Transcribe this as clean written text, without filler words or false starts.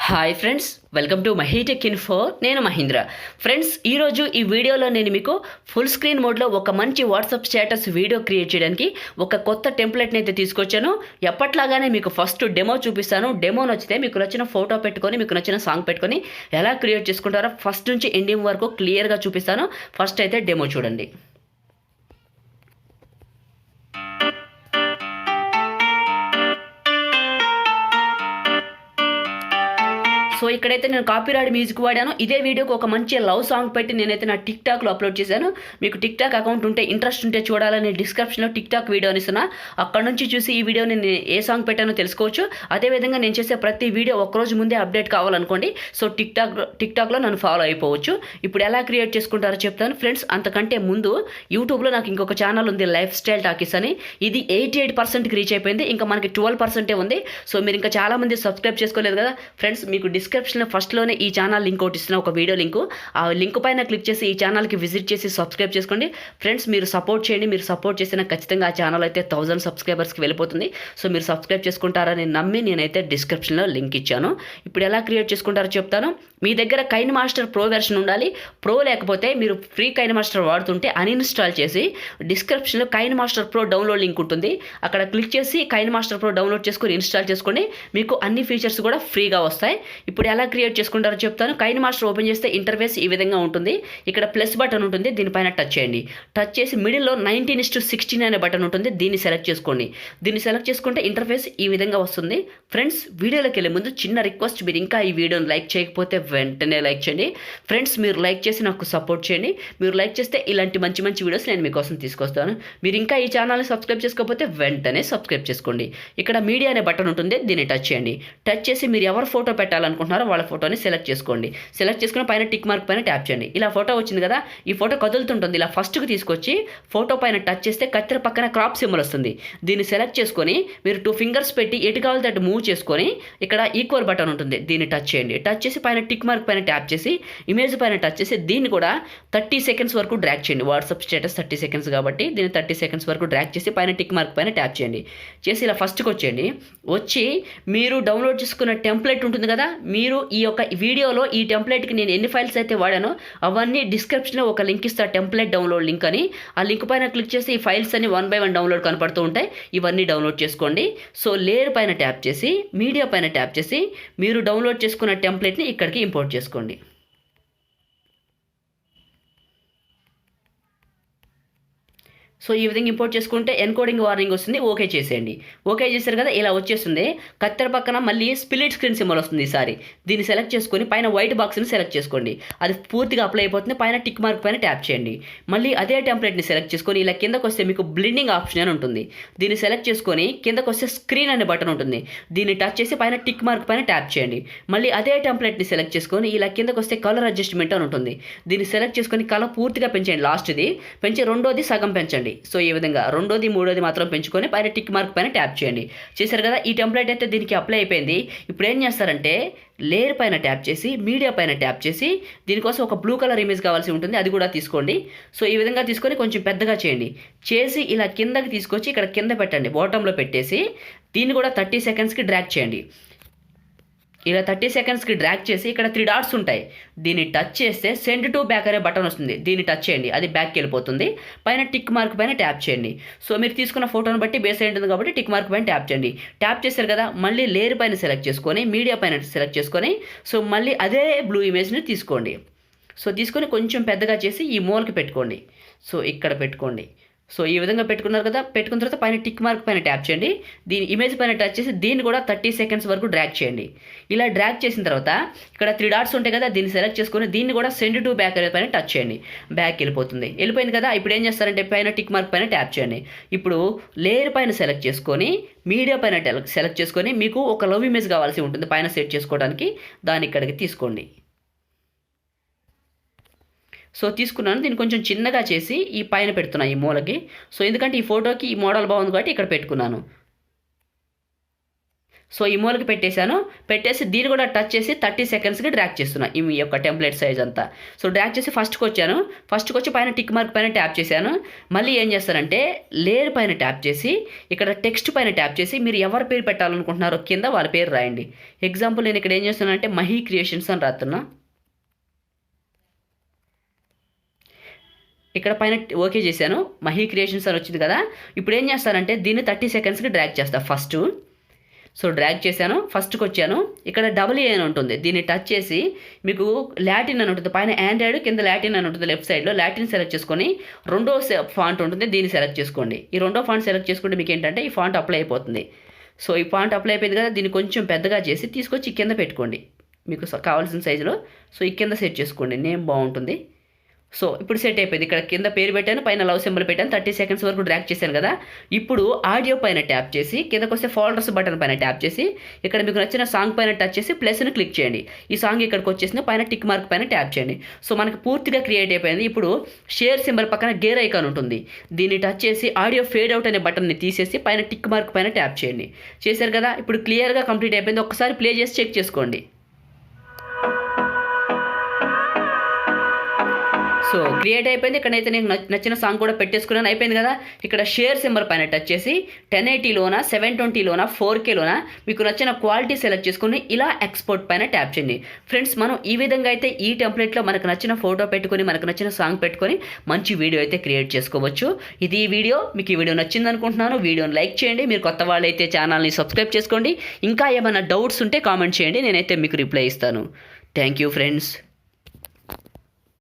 Hi friends, welcome to Mahi tech info. నేను Mahindra. Friends, ఈరోజు ఈ వీడియోలో నేను మీకు ఫుల్ స్క్రీన్ మోడ్లో ఒక మంచి వాట్సాప్ స్టేటస్ వీడియో క్రియేట్ చేయడానికి ఒక కొత్త టెంప్లెట్ని అయితే తీసుకొచ్చాను. ఎప్పట్లాగానే మీకు ఫస్ట్ డెమో చూపిస్తాను. డెమో నచ్చితే మీకు నచ్చిన ఫోటో పెట్టుకొని, మీకు నచ్చిన సాంగ్ పెట్టుకొని ఎలా క్రియేట్ చేసుకుంటారో ఫస్ట్ నుంచి ఎండింగ్ వరకు క్లియర్గా చూపిస్తాను. ఫస్ట్ అయితే డెమో చూడండి. సో ఇక్కడైతే నేను కాపీరైట్ మ్యూజిక్ వాడాను. ఇదే వీడియోకి ఒక మంచి లవ్ సాంగ్ పెట్టి నేనైతే నా టిక్ టాక్లో అప్లోడ్ చేశాను. మీకు టిక్ టాక్ అకౌంట్ ఉంటే, ఇంట్రెస్ట్ ఉంటే చూడాలని డిస్క్రిప్షన్లో టిక్ టాక్ వీడియో ఇస్తున్నా. అక్కడ నుంచి చూసి ఈ వీడియో నేను ఏ సాంగ్ పెట్టానో తెలుసుకోవచ్చు. అదేవిధంగా నేను చేసే ప్రతి వీడియో ఒక్కరోజు ముందే అప్డేట్ కావాలనుకోండి. సో టిక్ టాక్లో నన్ను ఫాలో అయిపోవచ్చు. ఇప్పుడు ఎలా క్రియేట్ చేసుకుంటారో చెప్తాను ఫ్రెండ్స్. అంతకంటే ముందు యూట్యూబ్లో నాకు ఇంకొక ఛానల్ ఉంది, లైఫ్ స్టైల్ టాకీస్ అని. ఇది 88%కి రీచ్ అయిపోయింది. ఇంకా మనకి 12% ఉంది. సో మీరు ఇంకా చాలామంది సబ్స్క్రైబ్ చేసుకోలేదు కదా ఫ్రెండ్స్. మీకు డిస్క్రిప్షన్లో ఫస్ట్లోనే ఈ ఛానల్ లింక్ ఒకటి ఇస్తున్నా, ఒక వీడియో లింకు. ఆ లింక్ పైన క్లిక్ చేసి ఈ ఛానల్కి విజిట్ చేసి సబ్స్క్రైబ్ చేసుకోండి ఫ్రెండ్స్. మీరు సపోర్ట్ చేయండి. మీరు సపోర్ట్ చేసిన ఖచ్చితంగా ఆ ఛానల్ అయితే 1000 సబ్స్క్రైబర్స్కి వెళ్ళిపోతుంది. సో మీరు సబ్స్క్రైబ్ చేసుకుంటారని నమ్మి నేనైతే డిస్క్రిప్షన్లో లింక్ ఇచ్చాను. ఇప్పుడు ఎలా క్రియేట్ చేసుకుంటారో చెప్తాను. మీ దగ్గర కైన్ మాస్టర్ ప్రో వెర్షన్ ఉండాలి. ప్రో లేకపోతే మీరు ఫ్రీ కైన్ మాస్టర్ వాడుతుంటే అన్ఇన్స్టాల్ చేసి డిస్క్రిప్షన్లో KineMaster pro download link ఉంటుంది. అక్కడ క్లిక్ చేసి కైన్ మాస్టర్ ప్రో డౌన్లోడ్ చేసుకొని ఇన్స్టాల్ చేసుకోండి. మీకు అన్ని ఫీచర్స్ కూడా ఫ్రీగా వస్తాయి. ఇప్పుడు ఎలా క్రియేట్ చేసుకుంటారో చెప్తాను. కైన్ మాస్టర్ ఓపెన్ చేస్తే ఇంటర్ఫేస్ ఈ విధంగా ఉంటుంది. ఇక్కడ ప్లస్ బటన్ ఉంటుంది, దీనిపైన టచ్ చేయండి. టచ్ చేసి మిడిల్లో 19:16 అనే బటన్ ఉంటుంది, దీన్ని సెలెక్ట్ చేసుకోండి. దీన్ని సెలెక్ట్ చేసుకుంటే ఇంటర్ఫేస్ ఈ విధంగా వస్తుంది. ఫ్రెండ్స్, వీడియోలోకి వెళ్ళే ముందు చిన్న రిక్వెస్ట్, మీరు ఇంకా ఈ వీడియోని లైక్ చేయకపోతే వెంటనే లైక్ చేయండి ఫ్రెండ్స్. మీరు లైక్ చేసి నాకు సపోర్ట్ చేయండి. మీరు లైక్ చేస్తే ఇలాంటి మంచి మంచి వీడియోస్ నేను మీకోసం తీసుకొస్తాను. మీరు ఇంకా ఈ ఛానల్ని సబ్స్క్రైబ్ చేసుకోకపోతే వెంటనే సబ్స్క్రైబ్ చేసుకోండి. ఇక్కడ మీడియా అనే బటన్ ఉంటుంది, దీన్ని టచ్ చేయండి. టచ్ చేసి మీరు ఎవరు ఫోటో పెట్టాలనుకుంటున్నారో వాళ్ళ ఫోటోని సెలెక్ట్ చేసుకోండి. సెలెక్ట్ చేసుకుని పైన టిక్ మార్క్ పైన ట్యాప్ చేయండి. ఇలా ఫోటో వచ్చింది కదా, ఈ ఫోటో కదులుతుంటుంది. ఇలా ఫస్ట్కి తీసుకొచ్చి ఫోటో పైన టచ్ చేస్తే కత్తెర పక్కన క్రాప్ సింబల్ వస్తుంది. దీన్ని సెలెక్ట్ చేసుకొని మీరు 2 ఫింగర్స్ పెట్టి ఎటు కావాలంటే అటు మూవ్ చేసుకొని ఇక్కడ ఈక్వల్ బటన్ ఉంటుంది, దీన్ని టచ్ చేయండి. టచ్ చేసి పైన టిక్ మార్క్ పైన ట్యాప్ చేసి ఇమేజ్ పైన టచ్ చేసి దీన్ని కూడా 30 సెకండ్స్ వరకు డ్రాగ్ చేయండి. వాట్సాప్ స్టేటస్ 30 సెకండ్స్ కాబట్టి దీన్ని 30 సెకండ్స్ వరకు డ్రాగ్ చేసి పైన టిక్ మార్క్ పైన ట్యాప్ చేయండి. చేసి ఇలా ఫస్ట్కి వచ్చేయండి. వచ్చి మీరు డౌన్లోడ్ చేసుకున్న టెంప్లెట్ ఉంటుంది కదా, మీరు ఈ యొక్క వీడియోలో ఈ టెంప్లెట్కి నేను ఎన్ని ఫైల్స్ అయితే వాడానో అవన్నీ డిస్క్రిప్షన్లో ఒక లింక్ ఇస్తా, టెంప్లెట్ డౌన్లోడ్ లింక్ అని. ఆ లింక్ పైన క్లిక్ చేసి ఈ ఫైల్స్ అన్ని 1 by 1 డౌన్లోడ్ కనపడుతూ ఉంటాయి. ఇవన్నీ డౌన్లోడ్ చేసుకోండి. సో లేయర్ పైన ట్యాప్ చేసి మీడియా పైన ట్యాప్ చేసి మీరు డౌన్లోడ్ చేసుకున్న టెంప్లెట్ని ఇక్కడికి ఇంపోర్ట్ చేసుకోండి. సో ఈ విధంగా ఇంపోర్ట్ చేసుకుంటే ఎన్కోడింగ్ వార్నింగ్ వస్తుంది, ఓకే చేసేయండి. ఓకే చేశారు కదా, ఇలా వచ్చేస్తుంది. కత్తెర పక్కన మళ్ళీ స్ప్లిట్ స్క్రీన్ సింబల్ వస్తుంది. ఈసారి దీన్ని సెలెక్ట్ చేసుకొని పైన వైట్ బాక్స్ని సెలెక్ట్ చేసుకోండి. అది పూర్తిగా అప్లై అయిపోతుంది. పైన టిక్ మార్క్ పైన ట్యాప్ చేయండి. మళ్ళీ అదే టెంప్లెట్ని సెలెక్ట్ చేసుకొని ఇలా కిందకు వస్తే మీకు బ్లెండింగ్ ఆప్షన్ అని ఉంటుంది. దీన్ని సెలెక్ట్ చేసుకొని కిందకు వస్తే స్క్రీన్ అనే బటన్ ఉంటుంది, దీన్ని టచ్ చేసి పైన టిక్ మార్క్ పైన ట్యాప్ చేయండి. మళ్ళీ అదే టెంప్లెట్ని సెలెక్ట్ చేసుకొని ఇలా కిందకు వస్తే కలర్ అడ్జస్ట్మెంట్ అని ఉంటుంది. దీన్ని సెలెక్ట్ చేసుకొని కలర్ పూర్తిగా పెంచండి. లాస్ట్ది పెంచి రెండోది సగం పెంచండి. సో ఈ విధంగా రెండోది మూడోది మాత్రం పెంచుకొని పైన టిక్ మార్క్ పైన ట్యాప్ చేయండి. చేశారు కదా, ఈ టెంప్లెట్ అయితే దీనికి అప్లై అయిపోయింది. ఇప్పుడు ఏం చేస్తారంటే లేయర్ పైన ట్యాప్ చేసి మీడియా పైన ట్యాప్ చేసి దీనికోసం ఒక బ్లూ కలర్ ఇమేజ్ కావాల్సి ఉంటుంది, అది కూడా తీసుకోండి. సో ఈ విధంగా తీసుకొని కొంచెం పెద్దగా చేయండి. చేసి ఇలా కిందకి తీసుకొచ్చి ఇక్కడ కింద పెట్టండి, బాటంలో పెట్టేసి దీన్ని కూడా 30 సెకండ్స్కి డ్రాగ్ చేయండి. ఇలా 30 సెకండ్స్కి డ్రాగ్ చేసి ఇక్కడ 3 డాట్స్ ఉంటాయి, దీన్ని టచ్ చేస్తే సెండ్ టు బ్యాక్ అనే బటన్ వస్తుంది, దీన్ని టచ్ చేయండి. అది బ్యాక్కి వెళ్ళిపోతుంది. పైన టిక్ మార్క్ పైన ట్యాప్ చేయండి. సో మీరు తీసుకున్న ఫోటోని బట్టి బేస్ అయి ఉంటుంది కాబట్టి టిక్ మార్క్ పైన ట్యాప్ చేయండి. ట్యాప్ చేశారు కదా, మళ్ళీ లేయర్ పైన సెలెక్ట్ చేసుకొని మీడియా పైన సెలెక్ట్ చేసుకొని సో మళ్ళీ అదే బ్లూ ఇమేజ్ని తీసుకోండి. సో తీసుకొని కొంచెం పెద్దగా చేసి ఈ మూలకి పెట్టుకోండి. సో ఇక్కడ పెట్టుకోండి. సో ఈ విధంగా పెట్టుకున్నారు కదా, పెట్టుకున్న తర్వాత పైన టిక్ మార్క్ పైన ట్యాప్ చేయండి. దీని ఇమేజ్ పైన టచ్ చేసి దీన్ని కూడా 30 సెకండ్స్ వరకు డ్రాగ్ చేయండి. ఇలా డ్రాగ్ చేసిన తర్వాత ఇక్కడ 3 డాట్స్ ఉంటాయి కదా, దీన్ని సెలెక్ట్ చేసుకొని దీన్ని కూడా సెండ్ టు బ్యాక్ పైన టచ్ చేయండి. బ్యాక్ వెళ్ళిపోతుంది. వెళ్ళిపోయింది కదా, ఇప్పుడు ఏం చేస్తారంటే పైన టిక్ మార్క్ పైన ట్యాప్ చేయండి. ఇప్పుడు లేయర్ పైన సెలెక్ట్ చేసుకొని మీడియా పైన సెలెక్ట్ చేసుకొని మీకు ఒక లవ్ ఇమేజ్ కావాల్సి ఉంటుంది పైన సెట్ చేసుకోవడానికి, దాన్ని ఇక్కడికి తీసుకోండి. సో తీసుకున్నాను. దీన్ని కొంచెం చిన్నగా చేసి ఈ పైన పెడుతున్నాను ఈ మూలకి. సో ఎందుకంటే ఈ ఫోటోకి ఈ మోడల్ బాగుంది కాబట్టి ఇక్కడ పెట్టుకున్నాను. సో ఈ మూలకి పెట్టేసి దీన్ని కూడా టచ్ చేసి 30 సెకండ్స్కి డ్రాగ్ చేస్తున్నా ఈ యొక్క టెంప్లెట్ సైజ్ అంతా. సో డ్రాగ్ చేసి ఫస్ట్కి వచ్చి పైన టిక్ మార్క్ పైన ట్యాప్ చేశాను. మళ్ళీ ఏం చేస్తానంటే లేయర్ పైన ట్యాప్ చేసి ఇక్కడ టెక్స్ట్ పైన ట్యాప్ చేసి మీరు ఎవరి పేరు పెట్టాలనుకుంటున్నారో కింద వాళ్ళ పేరు రాయండి. ఎగ్జాంపుల్ నేను ఇక్కడ ఏం చేస్తున్నానంటే మహి క్రియేషన్స్ అని రాస్తున్నా. ఇక్కడ పైన ఓకే చేశాను, మహి క్రియేషన్స్ అని వచ్చింది కదా. ఇప్పుడు ఏం చేస్తానంటే దీన్ని 30 సెకండ్స్కి డ్రాగ్ చేస్తాను ఫస్ట్. సో డ్రాగ్ చేశాను, ఫస్ట్కి వచ్చాను. ఇక్కడ AA అని ఉంటుంది, దీన్ని టచ్ చేసి మీకు లాటిన్ అని ఉంటుంది పైన ఆండ్రాయిడ్, కింద లాటిన్ అని ఉంటుంది లెఫ్ట్ సైడ్లో. లాటిన్ సెలెక్ట్ చేసుకొని రెండో ఫాంట్ ఉంటుంది, దీన్ని సెలెక్ట్ చేసుకోండి. ఈ రెండో ఫాంట్ సెలెక్ట్ చేసుకుంటే మీకు ఏంటంటే ఈ ఫాంట్ అప్లై అయిపోతుంది. సో ఈ ఫాంట్ అప్లై అయిపోయింది కదా, దీన్ని కొంచెం పెద్దగా చేసి తీసుకొచ్చి కింద పెట్టుకోండి మీకు కావాల్సిన సైజులో. సో ఈ కింద సెట్ చేసుకోండి, నేమ్ బాగుంటుంది. సో ఇప్పుడు సెట్ అయిపోయింది. ఇక్కడ కింద పేరు పెట్టాను, పైన లవ్ సింబల్ పెట్టాను, 30 సెకండ్స్ వరకు డ్రాగ్ చేశాను కదా. ఇప్పుడు ఆడియో పైన ట్యాప్ చేసి కిందకు వస్తే ఫోల్డర్స్ బటన్ పైన ట్యాప్ చేసి ఇక్కడ మీకు నచ్చిన సాంగ్ పైన టచ్ చేసి ప్లస్ని క్లిక్ చేయండి. ఈ సాంగ్ ఇక్కడికి వచ్చేసింది, పైన టిక్ మార్క్ పైన ట్యాప్ చేయండి. సో మనకి పూర్తిగా క్రియేట్ అయిపోయింది. ఇప్పుడు షేర్ సింబల్ పక్కన గేర్ ఐకాన్ ఉంటుంది, దీన్ని టచ్ చేసి ఆడియో ఫేడ్ అవుట్ అనే బటన్ని తీసేసి పైన టిక్ మార్క్ పైన ట్యాప్ చేయండి. చేశారు కదా, ఇప్పుడు క్లియర్గా కంప్లీట్ అయిపోయింది. ఒకసారి ప్లే చేసి చెక్ చేసుకోండి. సో క్రియేట్ అయిపోయింది. ఇక్కడైతే నేను నచ్చిన సాంగ్ కూడా పెట్టేసుకున్నాను, అయిపోయింది కదా. ఇక్కడ షేర్ సింబల్ పైన టచ్ చేసి 1080లోనా 720లోనా 4Kలోనా మీకు నచ్చిన క్వాలిటీ సెలెక్ట్ చేసుకుని ఇలా ఎక్స్పోర్ట్ పైన ట్యాప్ చేయండి. ఫ్రెండ్స్ మనం ఈ విధంగా అయితే ఈ టెంప్లెట్లో మనకు నచ్చిన ఫోటో పెట్టుకొని మనకు నచ్చిన సాంగ్ పెట్టుకొని మంచి వీడియో అయితే క్రియేట్ చేసుకోవచ్చు. ఇది ఈ వీడియో, మీకు ఈ వీడియో నచ్చింది అనుకుంటున్నాను. వీడియోని లైక్ చేయండి, మీరు కొత్త వాళ్ళైతే ఛానల్ని సబ్స్క్రైబ్ చేసుకోండి. ఇంకా ఏమైనా డౌట్స్ ఉంటే కామెంట్ చేయండి, నేనైతే మీకు రిప్లై ఇస్తాను. Thank you friends.